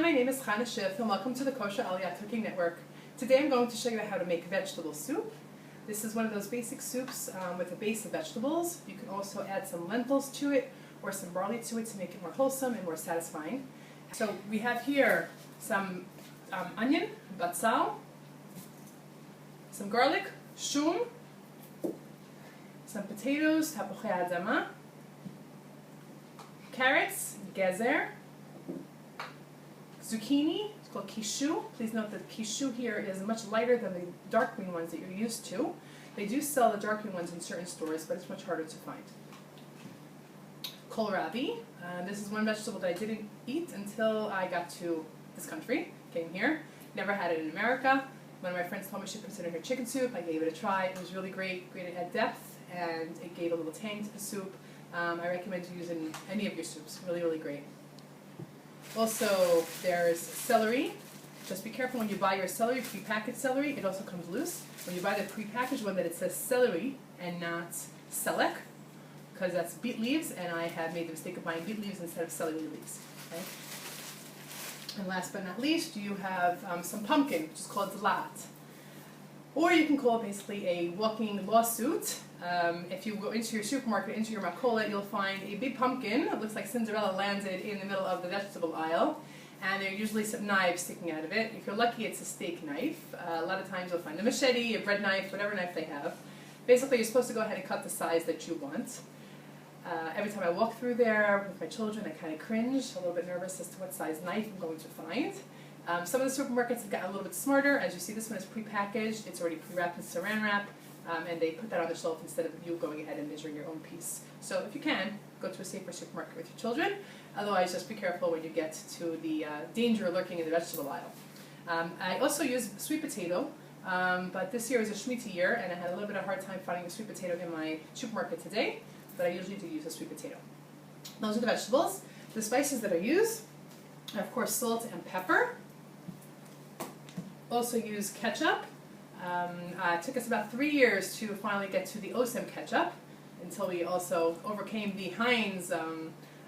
my name is Chana Schiff and welcome to the Kosher Aliyah Cooking Network. Today I'm going to show you how to make vegetable soup. This is one of those basic soups with a base of vegetables. You can also add some lentils to it or some barley to it to make it more wholesome and more satisfying. So we have here some onion, basil, some garlic, shum, some potatoes, tapuchi adama, carrots, gezer, zucchini, it's called קישואים. Please note that קישואים here is much lighter than the dark green ones that you're used to. They do sell the dark green ones in certain stores, but it's much harder to find. Kohlrabi, this is one vegetable that I didn't eat until I got to this country, came here. Never had it in America. One of my friends told me she puts it in her chicken soup. I gave it a try. It was really great, great at depth, and it gave a little tang to the soup. I recommend to use it in any of your soups. Really, really great. Also, there's celery. Just be careful when you buy your celery, prepackaged celery. It also comes loose. When you buy the prepackaged one, that it says celery and not selek, because that's beet leaves, and I have made the mistake of buying beet leaves instead of celery leaves. Okay? And last but not least, you have some pumpkin, which is called dלעת. Or you can call it basically a walking lawsuit. If you go into your supermarket, into your makola, you'll find a big pumpkin. It looks like Cinderella landed in the middle of the vegetable aisle. And there are usually some knives sticking out of it. If you're lucky, it's a steak knife. A lot of times you'll find a machete, a bread knife, whatever knife they have. Basically, you're supposed to go ahead and cut the size that you want. Every time I walk through there with my children, I kind of cringe, a little bit nervous as to what size knife I'm going to find. Some of the supermarkets have gotten a little bit smarter. As you see, this one is prepackaged. It's already pre-wrapped in saran wrap, and they put that on the shelf instead of you going ahead and measuring your own piece. So if you can, go to a safer supermarket with your children. Otherwise, just be careful when you get to the danger lurking in the vegetable aisle. I also use sweet potato, but this year is a Shemitah year, and I had a little bit of a hard time finding a sweet potato in my supermarket today, but I usually do use a sweet potato. Those are the vegetables. The spices that I use are, of course, salt and pepper. Also use ketchup. It took us about 3 years to finally get to the Osem ketchup until we also overcame the Heinz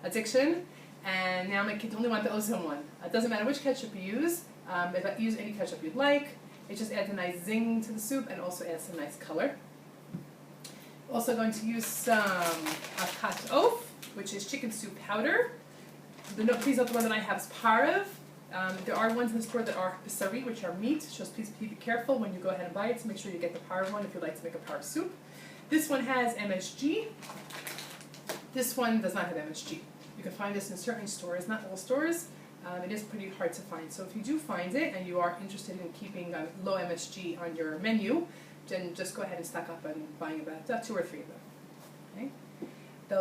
addiction, and now my kids only want the Osem one. It doesn't matter which ketchup you use. If I use any ketchup you'd like, it just adds a nice zing to the soup and also adds some nice color. Also going to use some Avat, which is chicken soup powder. Please note the one that I have is parav. There are ones in the store that are sari, which are meat, so please be careful when you go ahead and buy it to make sure you get the parav one if you'd like to make a parav soup. This one has MSG. This one does not have MSG. You can find this in certain stores, not all stores. It is pretty hard to find. So if you do find it and you are interested in keeping low MSG on your menu, then just go ahead and stock up on buying about 2 or 3 of them. Okay?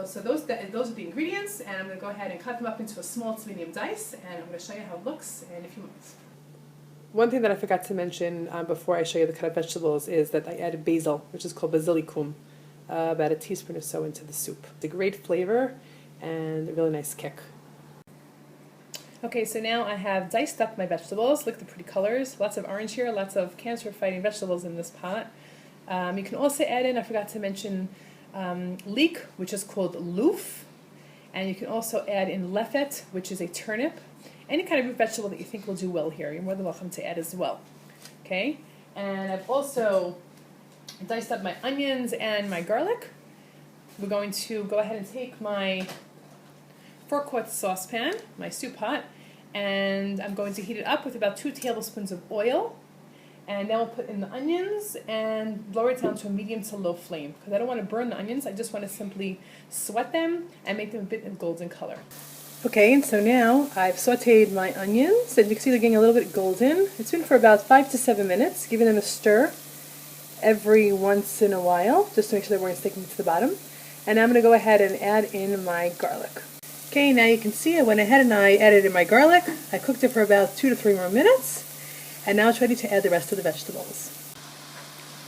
So those are the ingredients, and I'm going to go ahead and cut them up into a small to medium dice, and I'm going to show you how it looks in a few moments. One thing that I forgot to mention before I show you the cut up vegetables is that I added basil, which is called bazilיקום, about a teaspoon or so into the soup. It's a great flavor and a really nice kick. Okay, so now I have diced up my vegetables. Look at the pretty colors. Lots of orange here, lots of cancer-fighting vegetables in this pot. You can also add in, I forgot to mention, leek, which is called loof, and you can also add in lefet, which is a turnip. Any kind of root vegetable that you think will do well here, you're more than welcome to add as well. Okay, and I've also diced up my onions and my garlic. We're going to go ahead and take my 4-quart saucepan, my soup pot, and I'm going to heat it up with about 2 tablespoons of oil. And now we'll put in the onions and lower it down to a medium to low flame. Because I don't want to burn the onions, I just want to simply sweat them and make them a bit of golden color. Okay, and so now I've sauteed my onions, and you can see they're getting a little bit golden. It's been for about 5 to 7 minutes, giving them a stir every once in a while, just to make sure they weren't sticking to the bottom. And I'm going to go ahead and add in my garlic. Okay, now you can see I went ahead and I added in my garlic. I cooked it for about 2 to 3 more minutes. And now it's ready to add the rest of the vegetables.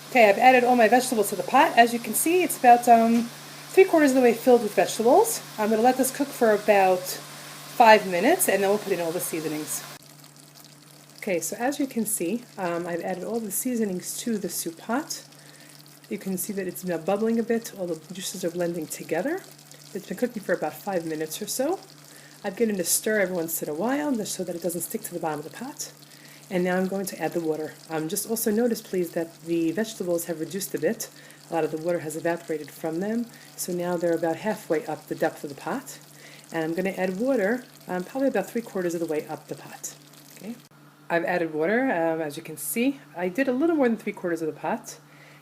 Okay, I've added all my vegetables to the pot. As you can see, it's about 3/4 of the way filled with vegetables. I'm going to let this cook for about 5 minutes, and then we'll put in all the seasonings. Okay, so as you can see, I've added all the seasonings to the soup pot. You can see that it's now bubbling a bit. All the juices are blending together. It's been cooking for about 5 minutes or so. I'm going to stir every once in a while just so that it doesn't stick to the bottom of the pot. And now I'm going to add the water. Just also notice, please, that the vegetables have reduced a bit. A lot of the water has evaporated from them, so now they're about halfway up the depth of the pot. And I'm going to add water, probably about 3/4 of the way up the pot. Okay. I've added water, as you can see. I did a little more than 3/4 of the pot.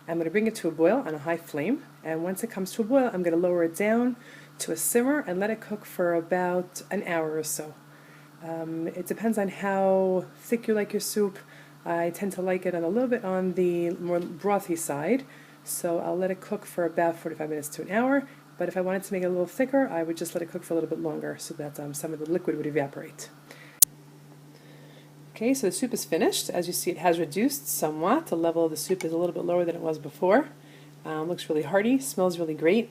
I'm going to bring it to a boil on a high flame, and once it comes to a boil, I'm going to lower it down to a simmer and let it cook for about an hour or so. It depends on how thick you like your soup. I tend to like it a little bit on the more brothy side, so I'll let it cook for about 45 minutes to an hour. But if I wanted to make it a little thicker, I would just let it cook for a little bit longer so that some of the liquid would evaporate. Okay, so the soup is finished. As you see, it has reduced somewhat. The level of the soup is a little bit lower than it was before. Looks really hearty, smells really great,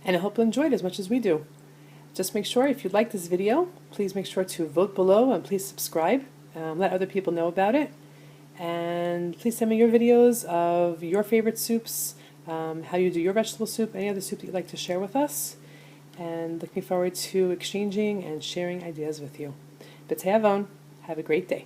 and I hope you enjoyed it as much as we do. Just make sure, if you like this video, please make sure to vote below and please subscribe. Let other people know about it. And please send me your videos of your favorite soups, how you do your vegetable soup, any other soup that you'd like to share with us. And looking forward to exchanging and sharing ideas with you. B'te'avon. Have a great day.